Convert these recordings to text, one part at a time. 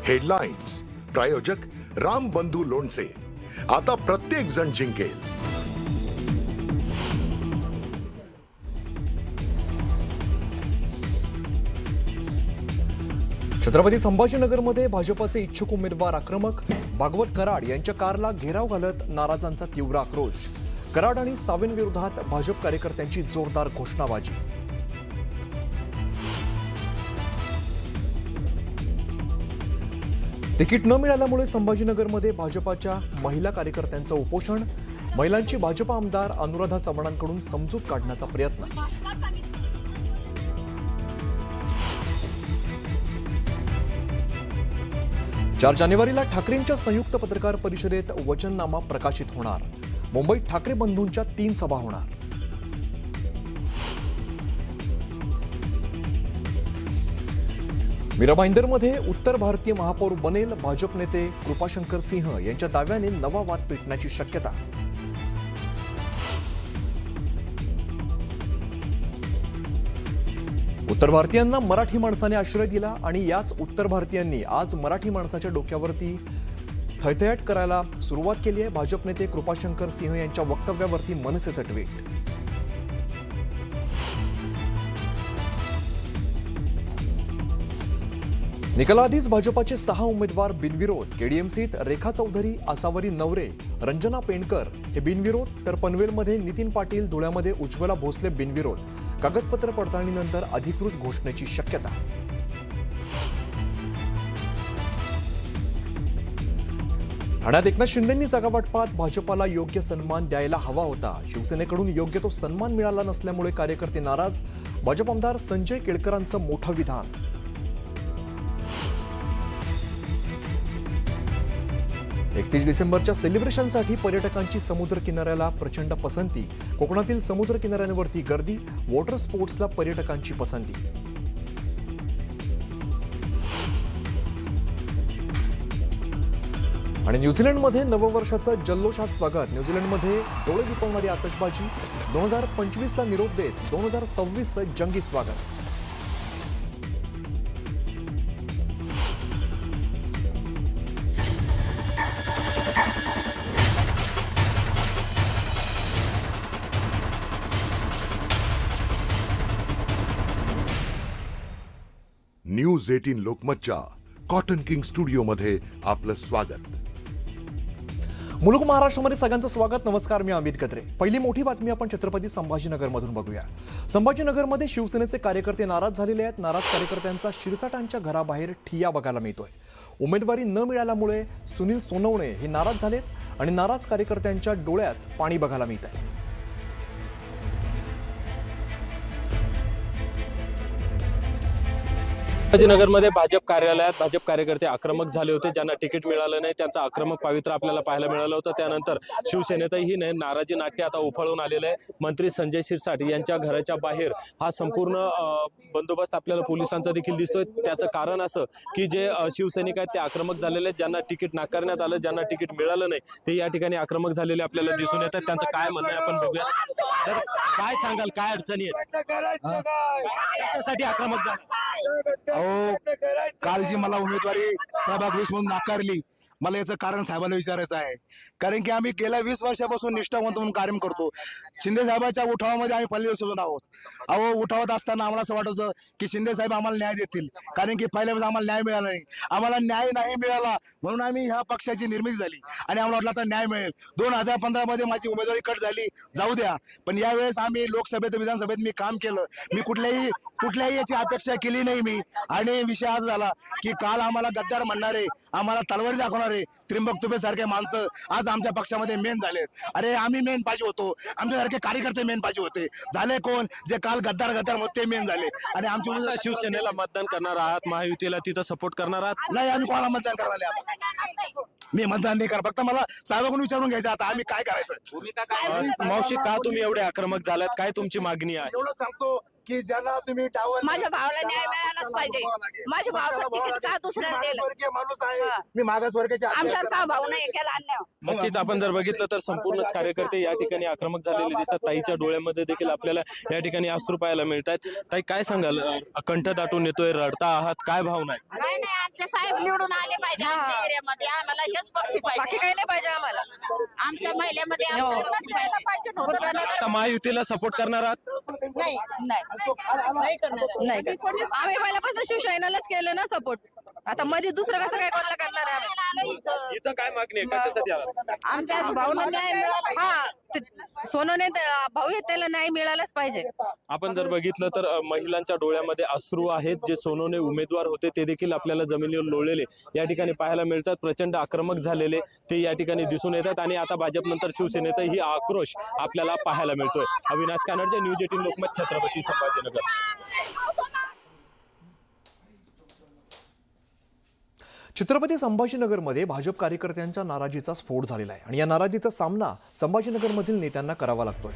Headlines प्रायोजक राम बंधू लोणचे. आता प्रत्येक जण जिंकेल. छत्रपती संभाजीनगरमध्ये भाजपाचे इच्छुक उमेदवार आक्रमक. भागवत कराड यांच्या कारला घेराव घालत नाराजांचा तीव्र आक्रोश. कराड आणि सावेन विरोधात भाजप कार्यकर्त्यांची जोरदार घोषणाबाजी. तिकीट न मिळाल्यामुळे संभाजीनगरमध्ये भाजपाच्या महिला कार्यकर्त्यांचं उपोषण. महिलांची भाजप आमदार अनुराधा चव्हाणांकडून समजूत काढण्याचा प्रयत्न. 4 जानेवारीला ठाकरेंच्या संयुक्त पत्रकार परिषदेत वचननामा प्रकाशित होणार. मुंबईत ठाकरे बंधूंच्या 3 सभा होणार. मीरा भाईंदरमध्ये उत्तर भारतीय महापौर बनेल. भाजप नेते कृपाशंकर सिंह यांच्या दाव्याने नवा वाद पेटण्याची शक्यता. उत्तर भारतीयांना मराठी माणसाने आश्रय दिला आणि याच उत्तर भारतीयांनी आज मराठी माणसाच्या डोक्यावरती थैथयाट करायला सुरुवात केली आहे. भाजप नेते कृपाशंकर सिंह यांच्या वक्तव्यावरती मनसेचं ट्विट. निकालाआधीच भाजपाचे 6 उमेदवार बिनविरोध. केडीएमसीत रेखा चौधरी, आसावरी नवरे, रंजना पेंडकर हे बिनविरोध, तर पनवेलमध्ये नितीन पाटील, धुळ्यामध्ये उज्ज्वला भोसले बिनविरोध. कागदपत्र पडताळणीनंतर अधिकृत घोषणेची शक्यता. ठाण्यात एकनाथ शिंदेंनी जागा वाटपात भाजपाला योग्य सन्मान द्यायला हवा होता. शिवसेनेकडून योग्य तो सन्मान मिळाला नसल्यामुळे कार्यकर्ते नाराज. भाजप आमदार संजय केळकरांचं मोठं विधान. 31 डिसेंबरच्या सेलिब्रेशनसाठी पर्यटकांची समुद्र किनाऱ्याला प्रचंड पसंती. कोकणातील समुद्र किनाऱ्यांवरती गर्दी. वॉटर स्पोर्ट्सला पर्यटकांची पसंती. आणि न्यूझीलंडमध्ये नववर्षाचं जल्लोषात स्वागत. न्यूझीलंडमध्ये डोळे दिपवणारी आतषबाजी. 2025ला निरोप देत 2026चं जंगी स्वागत. न्यूज 18 लोकमतच्या कॉटन किंग स्टुडिओमध्ये आपलं स्वागत. मुलुक महाराष्ट्रामध्ये सगळ्यांचं स्वागत. नमस्कार, मी अमित कत्रे. पहिली मोठी बातमी आपण छत्रपती संभाजीनगरमधून बघूया. संभाजीनगरमध्ये शिवसेनेचे कार्यकर्ते नाराज झालेले आहेत. नाराज कार्यकर्त्यांचा शिरसाटांच्या घराबाहेर ठिय्या बघायला मिळतोय. उमेदवारी न मिळाल्यामुळे सुनील सोनवणे हे नाराज झालेत आणि नाराज कार्यकर्त्यांच्या डोळ्यात पाणी बघायला मिळत आहे. संभाजीनगरमध्ये भाजप कार्यालयात भाजप कार्यकर्ते आक्रमक झाले होते. ज्यांना तिकीट मिळालं नाही त्यांचं आक्रमक पावित्र्य आपल्याला पाहायला मिळालं होतं. त्यानंतर शिवसेनेतही नाराजी नाट्य आता उफाळून आलेलं आहे. मंत्री संजय शिरसाट यांच्या घराच्या बाहेर हा संपूर्ण बंदोबस्त आपल्याला पोलिसांचा देखील दिसतोय. त्याचं कारण असं की जे शिवसैनिक आहेत ते आक्रमक झालेले आहेत. ज्यांना तिकीट नाकारण्यात आलं, ज्यांना तिकीट मिळालं नाही ते या ठिकाणी आक्रमक झालेले आपल्याला दिसून येतात. त्यांचं काय म्हणणं आहे आपण बघूया. तर काय सांगाल, काय अडचणी आहेत, कशासाठी आक्रमक झाले? काल जी मला उमेदवारी प्रभाग 20 म्हणून नाकारली, मला याचं कारण साहेबांना विचारायचं आहे. कारण की आम्ही गेल्या 20 वर्षापासून निष्ठावंत म्हणून कार्य करतो. शिंदे साहेबांच्या उठावामध्ये आम्ही पहिल्या दिवसापासून आहोत. उठावात असताना आम्हाला असं वाटत होतं की शिंदे साहेब आम्हाला न्याय देतील, कारण की पहिल्या वेळेस आम्हाला न्याय मिळाला नाही. आम्हाला न्याय नाही मिळाला म्हणून आम्ही ह्या पक्षाची निर्मिती झाली आणि आम्हाला वाटलं आता न्याय मिळेल. 2015 मध्ये माझी उमेदवारी कट झाली, जाऊ द्या, पण यावेळेस आम्ही लोकसभेत विधानसभेत मी काम केलं. मी कुठल्याही याची अपेक्षा केली नाही मी. आणि विषय आज झाला की काल आम्हाला गद्दार म्हणणारे, आम्हाला तलवारी दाखवणारे त्रिंबक तुपे सारखे माणसं आज आमच्या पक्षामध्ये मेन झालेत. अरे आम्ही मेन पाहिजे होतो, आमच्यासारखे कार्यकर्ते मेन पाहिजे होते. झाले कोण? जे काल गद्दार ते मेन झाले. आणि आमच्या शिवसेनेला मतदान करणार आहात, महायुतीला तिथं सपोर्ट करणार आहात? नाही, आम्ही कोणाला मतदान करणार नाही. मी मतदान नाही करणार. फक्त मला साहेबांकडून विचारून घ्यायचं आता आम्ही काय करायचं. मावशी, का तुम्ही एवढे आक्रमक झालात? काय तुमची मागणी आहे? एवढं सांगतो की ज्यांना तुम्ही टावर माझ्या भावाला न्याय मिळालाच पाहिजे. माझ्या भावाचं तिकीट का दुसऱ्याला दिलं? मागासवर्गीय माणूस आहे, हा. मी मागासवर्गाच्या आमच्यावर का भाऊ नाही केला अन्याय? नक्कीच आपण जर बघितलं तर संपूर्णच कार्यकर्ते या ठिकाणी आक्रमक झालेले दिसतात. ताईच्या डोळ्यामध्ये देखील आपल्याला या ठिकाणी अश्रू पाहायला मिळतात. ताई काय सांगाल, कंठ दाटून येतोय, रडता आहात, काय भावना आहे? नाही नाही, आमचे साहेब निवडून आले पाहिजे आमच्या एरियामध्ये. आम्हाला हेच बक्षी पाहिजे, बाकी काही नाही पाहिजे आम्हाला. आमच्या महिलेमध्ये आमच्या बक्षी पाहिजे होतं. आता महायुतीला सपोर्ट करणार आहात? नाही नाही आम्ही पहिल्यापासून शिवसेनेलाच केलं ना सपोर्ट. आता मध्ये दुसरं कसं काय कोणाला करणार आहे आम्ही? इथं काय मागणी आहे, कशासाठी आलात? आमच्या भाऊला न्याय मिळाला. हा, सोनूने भाऊ आहे त्याला न्याय मिळालाच पाहिजे. आपण जर बघितलं तर महिलांच्या डोळ्यामध्ये अश्रू आहेत. जे सोनूने उमेदवार होते ते देखील आपल्याला जमिनीवर लोळलेले या ठिकाणी पाहायला मिळतात. प्रचंड आक्रमक झालेले ते या ठिकाणी दिसून येतात आणि आता भाजपनंतर शिवसेनेतही आक्रोश आपल्याला पाहायला मिळतोय. अविनाश कानडे, न्यूज 18 लोकमत, छत्रपती संभाजीनगर. छत्रपती संभाजीनगरमध्ये भाजप कार्यकर्त्यांच्या नाराजीचा स्फोट झालेला आहे आणि या नाराजीचा सामना संभाजीनगरमधील नेत्यांना करावा लागतोय.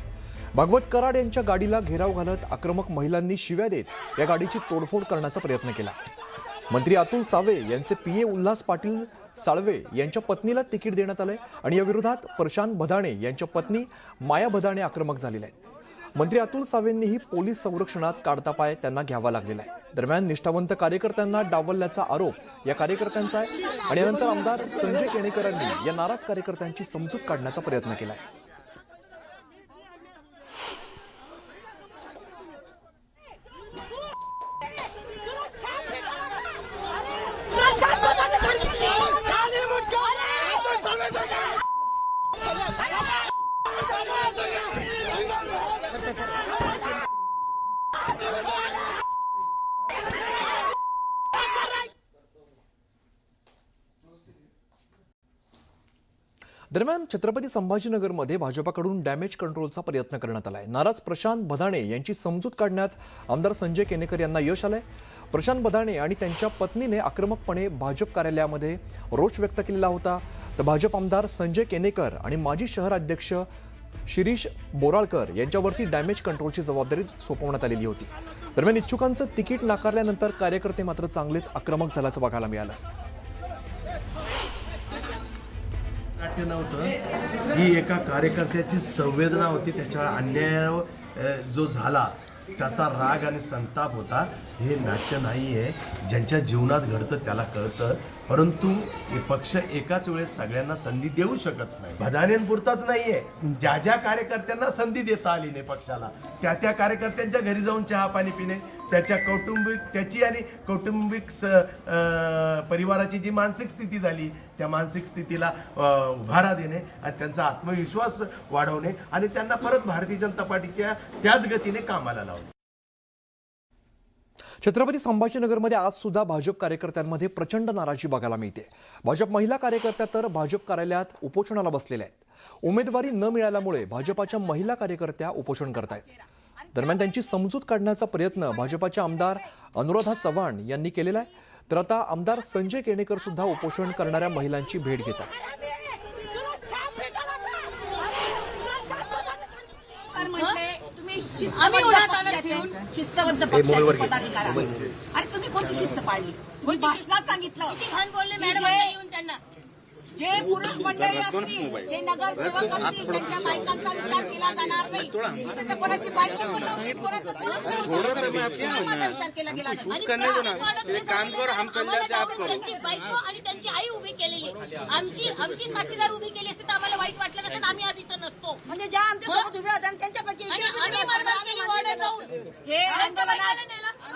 भागवत कराड यांच्या गाडीला घेराव घालत आक्रमक महिलांनी शिव्या देत या गाडीची तोडफोड करण्याचा प्रयत्न केला. मंत्री अतुल सावे यांचे पीए उल्हास पाटील साळवे यांच्या पत्नीला तिकीट देण्यात आलंय आणि या विरोधात प्रशांत भदाणे यांच्या पत्नी माया भदाणे आक्रमक झालेल्या आहेत. मंत्री अतुल सावेंनीही पोलीस संरक्षणात काढता पाय त्यांना घ्यावा लागलेला आहे. दरम्यान निष्ठावंत कार्यकर्त्यांना डावलल्याचा आरोप या कार्यकर्त्यांचा आहे आणि यानंतर आमदार संजय केणेकरांनी या नाराज कार्यकर्त्यांची समजूत काढण्याचा प्रयत्न केला आहे. दरम्यान छत्रपती संभाजीनगरमध्ये भाजपाकडून डॅमेज कंट्रोलचा प्रयत्न करण्यात आलाय. नाराज प्रशांत भदाणे यांची समजूत काढण्यात आमदार संजय केणेकर यांना यश आलंय. प्रशांत भदाणे आणि त्यांच्या पत्नीने आक्रमकपणे भाजप कार्यालयामध्ये रोष व्यक्त केलेला होता. तर भाजप आमदार संजय केणेकर आणि माजी शहर अध्यक्ष शिरीष बोराळकर यांच्यावरती डॅमेज कंट्रोलची जबाबदारी सोपवण्यात आलेली होती. दरम्यान इच्छुकांचं तिकीट नाकारल्यानंतर कार्यकर्ते मात्र चांगलेच आक्रमक झाल्याचं बघायला मिळालं. नाट्य नव्हतं, ही एका कार्यकर्त्याची संवेदना होती. त्याच्या अन्यायावर जो झाला त्याचा राग आणि संताप होता. हे नाट्य नाही आहे. ज्यांच्या जीवनात घडतं त्याला कळतं. परंतु हे पक्ष एकाच वेळेस सगळ्यांना संधी देऊ शकत नाही. भदाण्यांपुरताच नाहीये, ज्या ज्या कार्यकर्त्यांना संधी देता आली नाही पक्षाला त्या त्या कार्यकर्त्यांच्या घरी जाऊन चहा पाणी पिणे, त्याची आणि कौटुंबिक परिवाराची जी मानसिक स्थिती झाली त्या मानसिक स्थितीला उभारा देणे आणि त्यांचा आत्मविश्वास वाढवणे आणि त्यांना परत भारतीय जनता पार्टीच्या त्याच गतीने कामाला लावणे. छत्रपती संभाजीनगरमध्ये आज सुद्धा भाजप कार्यकर्त्यांमध्ये प्रचंड नाराजी बघायला मिळते. भाजप महिला कार्यकर्त्या तर भाजप कार्यालयात उपोषणाला बसलेल्या आहेत. उमेदवारी न मिळाल्यामुळे भाजपाच्या महिला कार्यकर्त्या उपोषण करतायत. दरम्यान त्यांची समजूत काढण्याचा प्रयत्न भाजपाच्या आमदार अनुराधा चव्हाण यांनी केलेला आहे. तर आता आमदार संजय केणेकर सुद्धा उपोषण करणाऱ्या महिलांची भेट घेत आहेत. शिस्तबद्ध पक्षाचे पदाधिकारी अरे तुम्ही कोणती शिस्त पाळली? तुम्ही भाषणात सांगितलं जे पुरुष मंडळी असतील, जे नगरसेवक असतील, त्यांच्या बायकांचा विचार केला जाणार नाही. इथे तर कोणाची बायको पण नव्हती, कोणाचं पुरुष नव्हतं, माझा विचार केला गेला नाही. त्यांची बायको आणि त्यांची आई उभी केलेली, आमची साथीदार उभी केली असते तर आम्हाला वाईट वाटलं नसतं. आम्ही आज इथं नसतो. म्हणजे ज्या आमच्या सोबत उभ्या होत्या त्यांच्यापैकी हे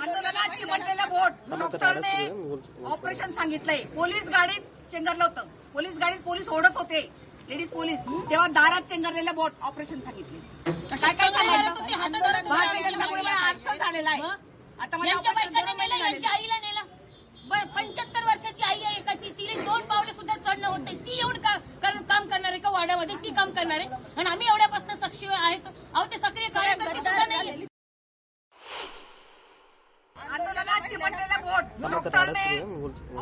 आंदोलनात चिमटलेलं बोट डॉक्टरने ऑपरेशन सांगितलंय. पोलीस गाडीत चेंगरलं होतं, पोलीस गाडीत पोलीस ओढत होते, लेडीज पोलीस, तेव्हा दारात चेंगरलेलं बोट ऑपरेशन सांगितले. काय सांगायचं? भारतीय जनता पार्टीला अडचण झालेला आहे. आता यांच्या आईला नेला. 75 वर्षाची आई आहे एकाची, तिला 2 पावले सुद्धा चढणं होत नाही. ती येऊन काम करणार आहे का वाड्यामध्ये? ती काम करणार आहे आणि आम्ही एवढ्यापासून सक्षम आहेत. अहो ते सक्रिय कार्यकर्ते सुद्धा नाही. आंदोलनात चिमटलेलं बोट डॉक्टरने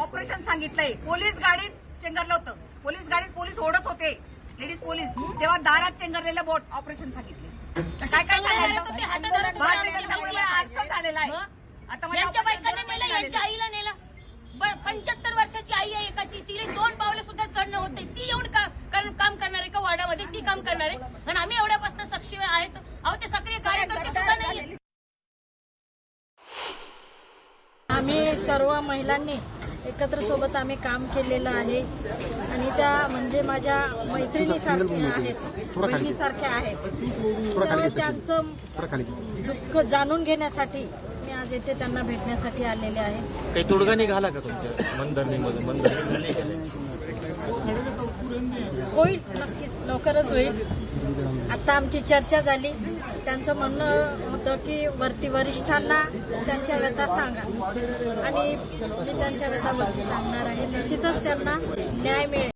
ऑपरेशन सांगितलंय. पोलीस गाडीत चेंगरलं होतं, पोलीस गाडीत पोलीस ओढत होते, लेडीज पोलीस, तेव्हा दारात चेंगरलेलं बोट ऑपरेशन सांगितले. काय काय सांगायचं? ते हाताने भारतीय जनता पार्टीला अडचण झालेला आहे. आता मला यांच्या ऑपरेशन बायकांना करून नेलं, यांच्या आईला नेलं. 75 वर्षाची आई आहे एकाची, तिला 2 पावले सुद्धा चढणं होत नाही. ती येऊन काम करणार आहे का वाड्यामध्ये? ती काम करणार आहे आणि आम्ही एवढ्यापासून सक्रिय आहेत. अहो ते सक्रिय कार्यकर्ते सुद्धा नाही. आम्ही सर्व महिलांनी एकत्र सोबत आम्ही काम केलेलं आहे आणि त्या म्हणजे माझ्या मैत्रिणीसारख्या आहेत, बहिणीसारख्या आहेत. त्यामुळे त्यांचं दुःख जाणून घेण्यासाठी मी आज येथे त्यांना भेटण्यासाठी आलेले आहे. काही तोडगा निघाला का तुमच्या मनधरणीमध्ये? होईल, नक्कीच लवकरच होईल. आता आमची चर्चा झाली. त्यांचं म्हणणं होतं की वरिष्ठांना त्यांच्या व्यथा सांगा आणि मी त्यांच्या व्यथा सांगणार आहे. निश्चितच त्यांना न्याय मिळेल.